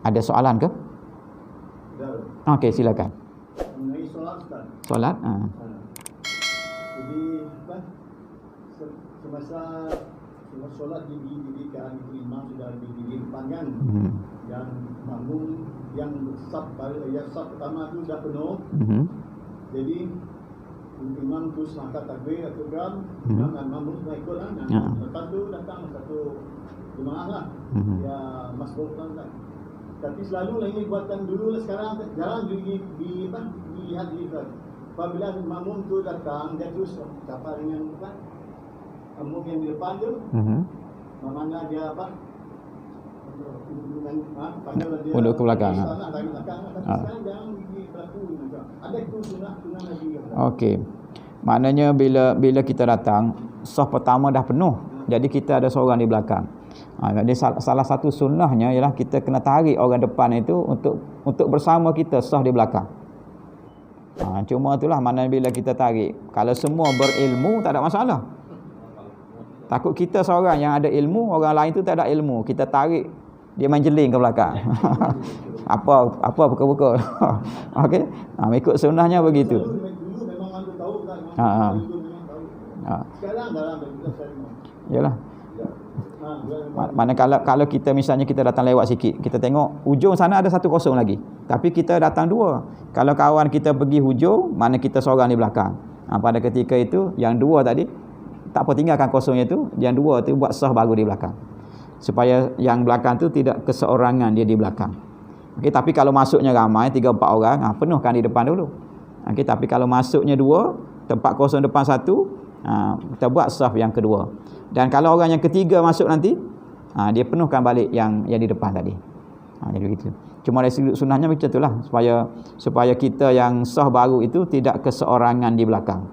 Ada soalan ke? Okey, silakan. Mengenai solat, Ustaz. Solat? Jadi semasa solat didirikan, imam sudah berdiri depan kan, dan makmum yang saf pertama tu dah penuh. Jadi imam terus angkat takbir atau geram, imam dan makmum semua ikut lah. Lepas tu datang satu jemaah lah, ya masbuk kan. Tapi selalu lagi buatan dulu lah, sekarang jarang dilihat di Ustaz. Apabila makmum tu datang, dia terus sapa dengan makmum yang di depan tu, mana dia Untuk ke belakang. Sekarang jangan berlaku. Ada itu sunnah lagi. Okey. Maknanya bila kita datang, saf pertama dah penuh. Jadi kita ada seorang di belakang. Jadi salah satu sunnahnya ialah kita kena tarik orang depan itu untuk bersama kita saf di belakang. Cuma itulah maknanya bila kita tarik, kalau semua berilmu tak ada masalah. Takut kita seorang yang ada ilmu, orang lain tu tak ada ilmu, kita tarik dia main jeling ke belakang. apa pukul-pukul. Okey. Ikut sunnahnya begitu. Dulu memang aku tahu kan. Sekarang dalam yalah. Mana kalau kita misalnya kita datang lewat sikit, kita tengok hujung sana ada 1-0 lagi. Tapi kita datang 2. Kalau kawan kita pergi hujung, mana kita seorang di belakang. Pada ketika itu yang 2 tadi tak apa, tinggalkan kosongnya tu, yang 2 tu buat sah baru di belakang. Supaya yang belakang tu tidak keseorangan dia di belakang. Okey, tapi kalau masuknya ramai 3-4 orang, penuhkan di depan dulu. Okey, tapi kalau masuknya 2, tempat kosong depan 1, kita buat saf yang kedua. Dan kalau orang yang ketiga masuk nanti, dia penuhkan balik yang di depan tadi. Jadi begitu. Cuma dari sudut sunnahnya macam itulah, supaya kita yang sah baru itu tidak keseorangan di belakang.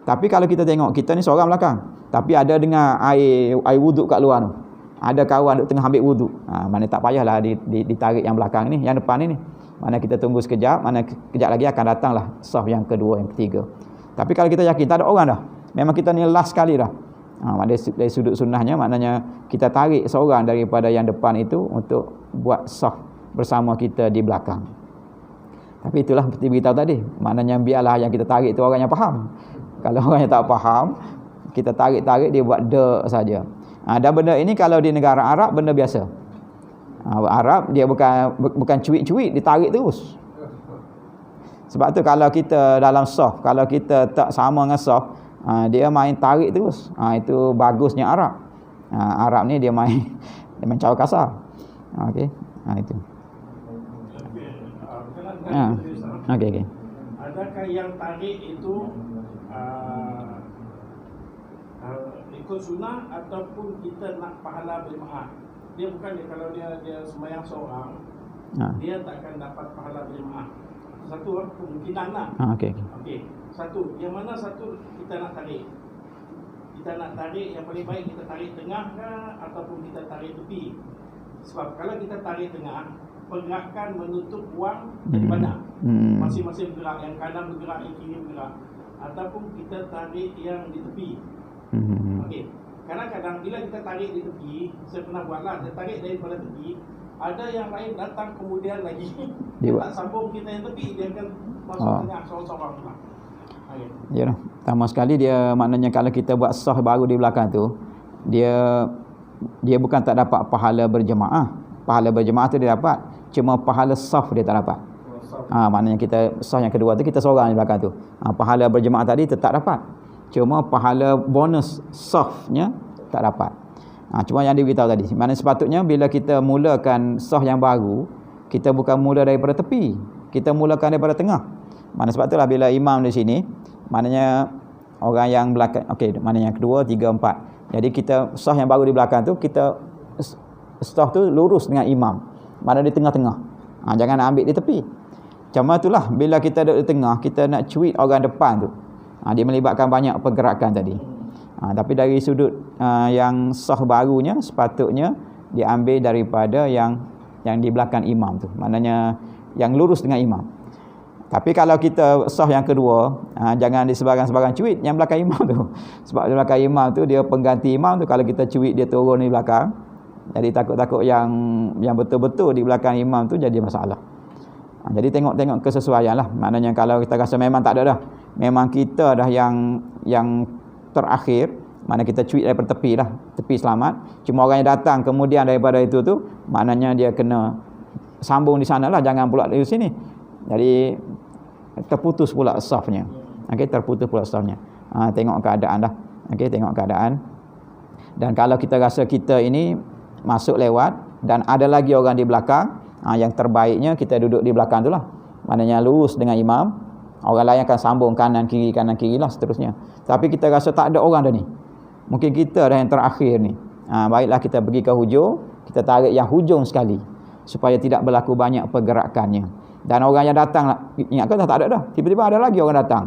Tapi kalau kita tengok kita ni seorang belakang, tapi ada dengar air wuduk kat luar tu. Ada kawan duk tengah ambil wuduk. Mana tak payahlah ditarik yang belakang ni, yang depan ni. Mana kita tunggu sekejap, mana kejap lagi akan datanglah saf yang kedua, yang ketiga. Tapi kalau kita yakin tak ada orang dah, memang kita ni last sekali dah. Dari sudut sunnahnya maknanya kita tarik seorang daripada yang depan itu untuk buat saf bersama kita di belakang. Tapi itulah seperti beritahu tadi, maknanya biarlah yang kita tarik itu orang yang faham. Kalau orang yang tak faham, kita tarik dia buat saja. Dan benda ini kalau di negara Arab benda biasa. Arab dia bukan cuit-cuit, ditarik terus. Sebab tu kalau kita dalam saf, kalau kita tak sama dengan saf, dia main tarik terus. Itu bagusnya Arab. Arab ni dia main cara kasar. Okey. Itu. Okey. Adakah yang tarik itu ikut sunnah ataupun kita nak pahala berjemaah? Dia bukan kalau dia sembahyang seorang, dia takkan dapat pahala berjemaah. Satu kemungkinan lah. Okey. Satu, yang mana satu kita nak tarik? Kita nak tarik yang paling baik kita tarik tengah ke ataupun kita tarik tepi? Sebab kalau kita tarik tengah, pergerakan menutup ruang daripada masing-masing bergerak, yang kanan bergerak, yang kiri bergerak. Ataupun kita tarik yang di tepi. Okey. Kadang-kadang bila kita tarik di tepi, saya pernah buatlah, saya tarik daripada tepi, ada yang lain datang kemudian lagi dia tak sambung kita yang tepi, dia akan masuk tengah seorang-seorang pula. Ya, pertama sekali dia maknanya kalau kita buat sah baru di belakang tu, dia bukan tak dapat pahala berjemaah. Pahala berjemaah tu dia dapat, cuma pahala saf dia tak dapat. Maknanya kita sah yang kedua tu kita seorang di belakang tu. Pahala berjemaah tadi tetap dapat. Cuma pahala bonus safnya tak dapat. Cuma yang diberitahu tadi, mana sepatutnya bila kita mulakan sah yang baru, kita bukan mula daripada tepi, kita mulakan daripada tengah. Mana sebab itulah bila imam di sini, maknanya orang yang belakang, okey, maknanya yang kedua, 3, 4. Jadi kita sah yang baru di belakang tu, kita sah tu lurus dengan imam. Mana di tengah-tengah. Jangan ambil di tepi. Cuma itulah bila kita duduk di tengah, kita nak cuit orang depan tu. Dia melibatkan banyak pergerakan tadi. Tapi dari sudut yang sah barunya, sepatutnya diambil daripada yang di belakang imam tu. Maknanya yang lurus dengan imam. Tapi kalau kita sah yang kedua, jangan di sebarang-sebarang cuit yang belakang imam tu. Sebab di belakang imam tu dia pengganti imam tu, kalau kita cuit dia turun di belakang, Jadi takut-takut yang betul-betul di belakang imam tu jadi masalah. Jadi tengok kesesuaian lah. Maknanya kalau kita rasa memang tak ada dah, memang kita dah yang terakhir, mana kita cuit daripada tepi lah, tepi selamat. Cuma orang yang datang kemudian daripada itu tu, maknanya dia kena sambung di sana lah, jangan pula di sini. Jadi terputus pula safnya. Okey, terputus pula safnya. Tengok keadaan dah. Okey, tengok keadaan. Dan kalau kita rasa kita ini masuk lewat dan ada lagi orang di belakang, yang terbaiknya kita duduk di belakang tu lah. Maknanya lurus dengan imam. Orang lain akan sambung kanan kiri lah seterusnya. Tapi kita rasa tak ada orang dah ni, mungkin kita dah yang terakhir ni, baiklah kita pergi ke hujung, kita tarik yang hujung sekali supaya tidak berlaku banyak pergerakannya. Dan orang yang datang, ingatkan tak ada dah, tiba-tiba ada lagi orang datang,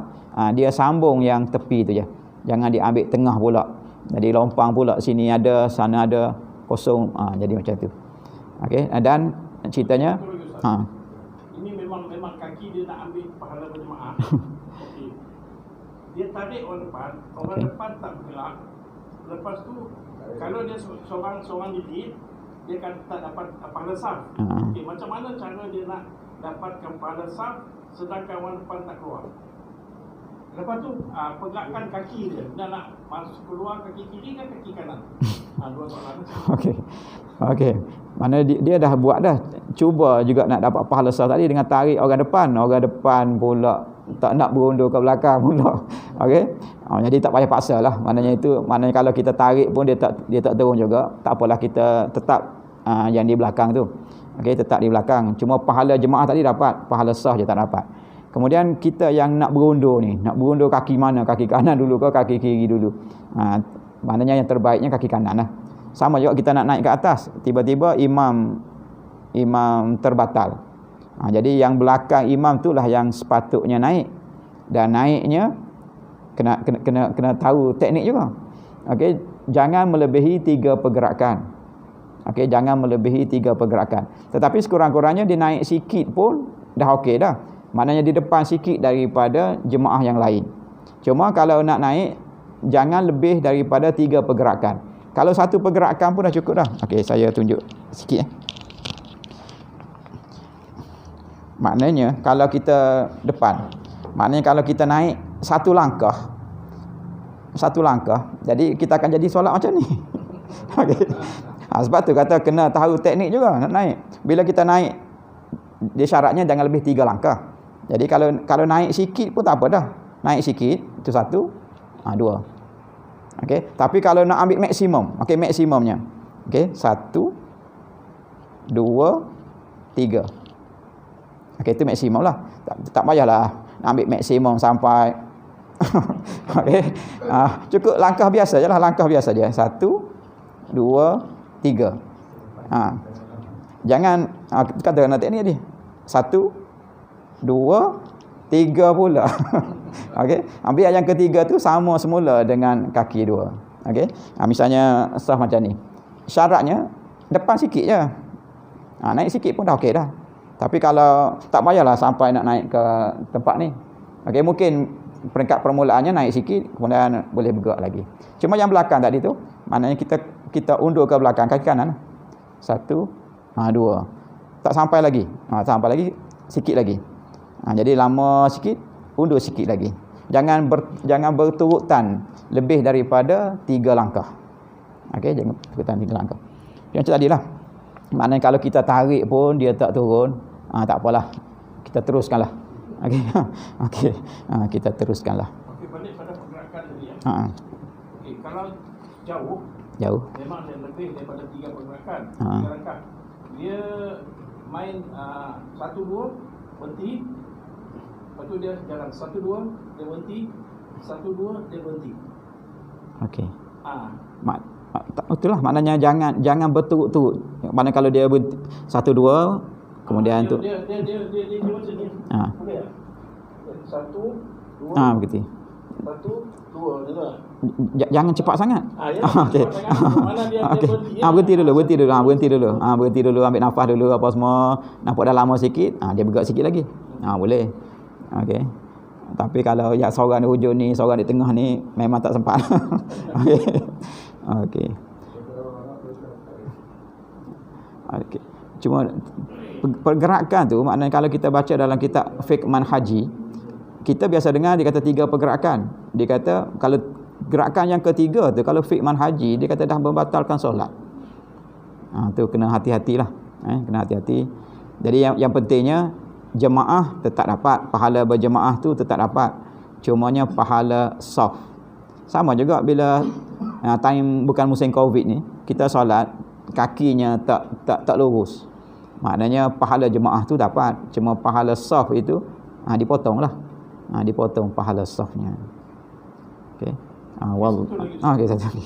dia sambung yang tepi tu je, jangan diambil tengah pula. Jadi lompang pula, sini ada, sana ada, kosong, jadi macam tu. Okey, dan ceritanya ini memang kaki dia nak ambil pahala berjemaah. Okey, dia tarik orang depan tak bergerak. Lepas tu kalau dia seorang diri, dia akan tak dapat pahala saf. Okey, macam mana cara dia nak dapatkan pahala saf sedangkan orang depan tak keluar? Lepas tu pergerakan kaki dia, dia nak masuk keluar kaki kiri ke kaki kanan? Dua soalan. Okey. Mana dia dah buat dah, cuba juga nak dapat pahala saf tadi dengan tarik orang depan pula tak nak berundur ke belakang pula. Okey. Jadi tak payah paksa lah. Maknanya kalau kita tarik pun dia tak turun juga. Tak apalah, kita tetap yang di belakang tu. Okey, tetap di belakang. Cuma pahala jemaah tadi dapat, pahala saf je tak dapat. Kemudian kita yang nak berundur ni, nak berundur kaki mana? Kaki kanan dulu ke kaki kiri dulu? Maknanya yang terbaiknya kaki kanan lah. Sama juga kita nak naik ke atas, tiba-tiba imam terbatal. Jadi yang belakang imam itulah yang sepatutnya naik. Dan naiknya kena tahu teknik juga. Okey, jangan melebihi 3 pergerakan. Okey, jangan melebihi 3 pergerakan. Tetapi sekurang-kurangnya dia naik sikit pun dah okey dah. Maknanya di depan sikit daripada jemaah yang lain. Cuma kalau nak naik, jangan lebih daripada 3 pergerakan. Kalau 1 pergerakan pun dah cukup dah. Okey, saya tunjuk sikit. Maknanya kalau kita depan, maknanya kalau kita naik 1 langkah, jadi kita akan jadi solat macam ni. Okey. Sebab tu kata kena tahu teknik juga nak naik. Bila kita naik, dia syaratnya jangan lebih 3 langkah. Jadi kalau naik sikit pun tak apa dah. Naik sikit, itu 1, 2. Okey, tapi kalau nak ambil maksimum, okey, maksimumnya. Okey, 1, 2, 3. Okey, itu maksimum lah. Tak payahlah nak ambil maksimum sampai okey. Cukup langkah biasa je lah, langkah biasa je. 1, 2, 3. Jangan kata nak teknik ni. 1, 2, 3 pula. Okey, ambil yang ketiga tu sama semula dengan kaki 2. Okey, misalnya saf macam ni, syaratnya depan sikit je. Naik sikit pun dah okey dah. Tapi kalau tak payahlah sampai nak naik ke tempat ni. Okey, mungkin peringkat permulaannya naik sikit, kemudian boleh bergerak lagi. Cuma yang belakang tadi tu, maknanya kita undur ke belakang kaki kanan. 1, 2. Tak sampai lagi. Sampai lagi, sikit lagi. Jadi lama sikit, undur sikit lagi. Jangan berturutan lebih daripada 3 langkah. Okey, jangan berturutan 3 langkah. Yang macam tadilah. Maknanya kalau kita tarik pun dia tak turun, tak apalah. Kita teruskanlah. Okey. Okey. Kita teruskanlah. Okey, balik pada pergerakan tadi ya. Okey, kalau jauh memang dia lebih daripada 3 pergerakan. 3 langkah. Dia main 1, 2 berhenti. Lepas tu dia jalan 1, 2 dia berhenti, 1, 2 dia berhenti. Okey. Itulah maknanya jangan berturut-turut. Maknanya kalau dia berhenti 1, 2 kemudian tu dia macam ni. Boleh tak? 1, 2. Begitu. 1, 2 je lah. Jangan cepat sangat. Okey. Mana dia berhenti. Berhenti dulu, ambil nafas dulu apa semua. Nampak dah lama sikit, dia bergerak sikit lagi. Boleh. Okey. Tapi kalau yang seorang di hujung ni, seorang di tengah ni memang tak sempat. Okey. Okey. Okay. Cuma pergerakan tu maknanya kalau kita baca dalam kitab fiqh manhaji, kita biasa dengar dia kata 3 pergerakan. Dia kata kalau gerakan yang ketiga tu, kalau fiqh manhaji, dia kata dah membatalkan solat. Tu kena hati-hatilah. Kena hati-hati. Jadi yang pentingnya jemaah tetap dapat, pahala berjemaah tu tetap dapat. Cumanya pahala saf. Sama juga bila time bukan musim Covid ni, kita solat kakinya tak lurus. Maknanya pahala jemaah tu dapat, cuma pahala saf itu dipotonglah. Dipotong pahala safnya. Okey. Okey, satu lagi.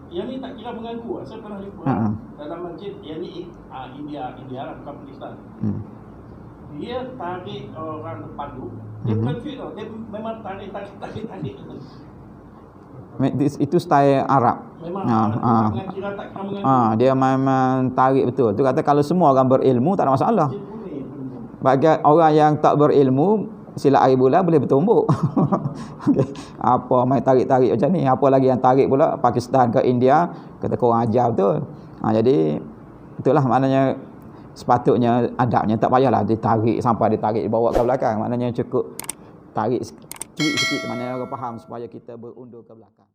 Yang ni tak kira mengganggu. Saya pernah jumpa dalam masjid yang ni India bukan Pakistan. Dia tarik orang depan tu. Dia bukan fit tau. Dia memang tarik. Itu style Arab. Memang kira tak kira mengganggu. Dia memang tarik betul. Tu kata kalau semua orang berilmu tak ada masalah. Bagi orang yang tak berilmu, silat air bulan boleh bertumbuk. Okay. Apa main tarik-tarik macam ni? Apa lagi yang tarik pula Pakistan ke India, kata korang ajar betul. Jadi itulah maknanya sepatutnya adabnya tak payahlah ditarik sampai ditarik dibawa ke belakang. Maknanya cukup tarik sikit, maknanya orang faham supaya kita berundur ke belakang.